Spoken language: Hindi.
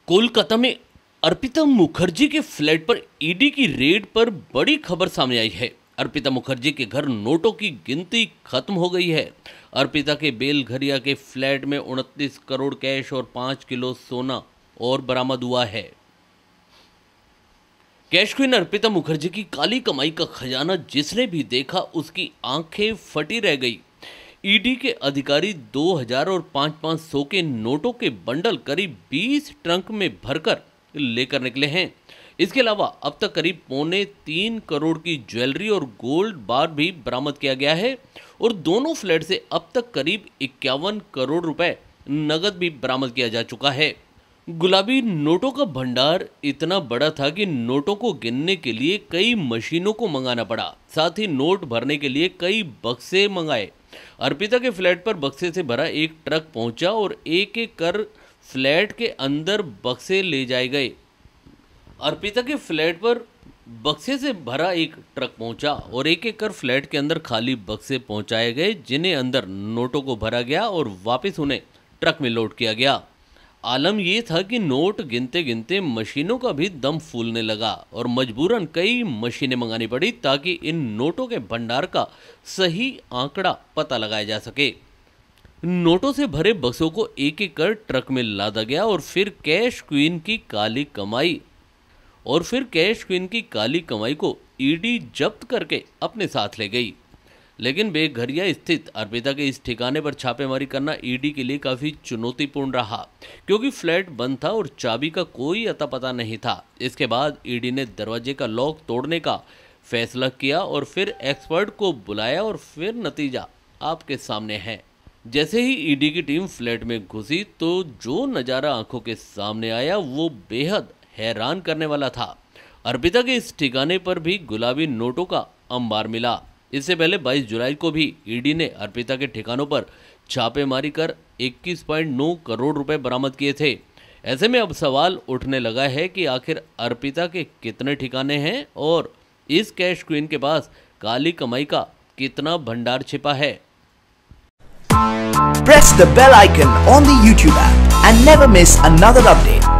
कोलकाता में अर्पिता मुखर्जी के फ्लैट पर ईडी की रेड पर बड़ी खबर सामने आई है। अर्पिता मुखर्जी के घर नोटों की गिनती खत्म हो गई है। अर्पिता के बेलघरिया के फ्लैट में 29 करोड़ कैश और 5 किलो सोना और बरामद हुआ है। कैश क्वीन अर्पिता मुखर्जी की काली कमाई का खजाना जिसने भी देखा उसकी आंखें फटी रह गई। ईडी के अधिकारी 2000 और 500 के नोटों के बंडल करीब 20 ट्रंक में भरकर लेकर निकले हैं। इसके अलावा अब तक करीब 3.25 करोड़ की ज्वेलरी और गोल्ड बार भी बरामद किया गया है और दोनों फ्लैट से अब तक करीब 51 करोड़ रुपए नगद भी बरामद किया जा चुका है। गुलाबी नोटों का भंडार इतना बड़ा था कि नोटों को गिनने के लिए कई मशीनों को मंगाना पड़ा, साथ ही नोट भरने के लिए कई बक्से मंगाए। अर्पिता के फ्लैट पर बक्से से भरा एक ट्रक पहुंचा और एक एक कर फ्लैट के अंदर बक्से ले जाए गए। अर्पिता के फ्लैट पर बक्से से भरा एक ट्रक पहुंचा और एक एक कर फ्लैट के अंदर खाली बक्से पहुंचाए गए, जिन्हें अंदर नोटों को भरा गया और वापस उन्हें ट्रक में लोड किया गया। आलम यह था कि नोट गिनते गिनते मशीनों का भी दम फूलने लगा और मजबूरन कई मशीनें मंगानी पड़ी ताकि इन नोटों के भंडार का सही आंकड़ा पता लगाया जा सके। नोटों से भरे बक्सों को एक एक कर ट्रक में लादा गया और फिर कैश क्वीन की काली कमाई को ईडी जब्त करके अपने साथ ले गई। लेकिन बेघरिया स्थित अर्पिता के इस ठिकाने पर छापेमारी करना ईडी के लिए काफ़ी चुनौतीपूर्ण रहा, क्योंकि फ्लैट बंद था और चाबी का कोई अता पता नहीं था। इसके बाद ईडी ने दरवाजे का लॉक तोड़ने का फैसला किया और फिर एक्सपर्ट को बुलाया और फिर नतीजा आपके सामने है। जैसे ही ईडी की टीम फ्लैट में घुसी तो जो नज़ारा आंखों के सामने आया वो बेहद हैरान करने वाला था। अर्पिता के इस ठिकाने पर भी गुलाबी नोटों का अंबार मिला। इससे पहले 22 जुलाई को भी ईडी ने अर्पिता के ठिकानों पर छापेमारी कर 21.9 करोड़ रुपए बरामद किए थे। ऐसे में अब सवाल उठने लगा है कि आखिर अर्पिता के कितने ठिकाने हैं और इस कैश क्वीन के पास काली कमाई का कितना भंडार छिपा है। Press the bell icon on the YouTube app and never miss another update.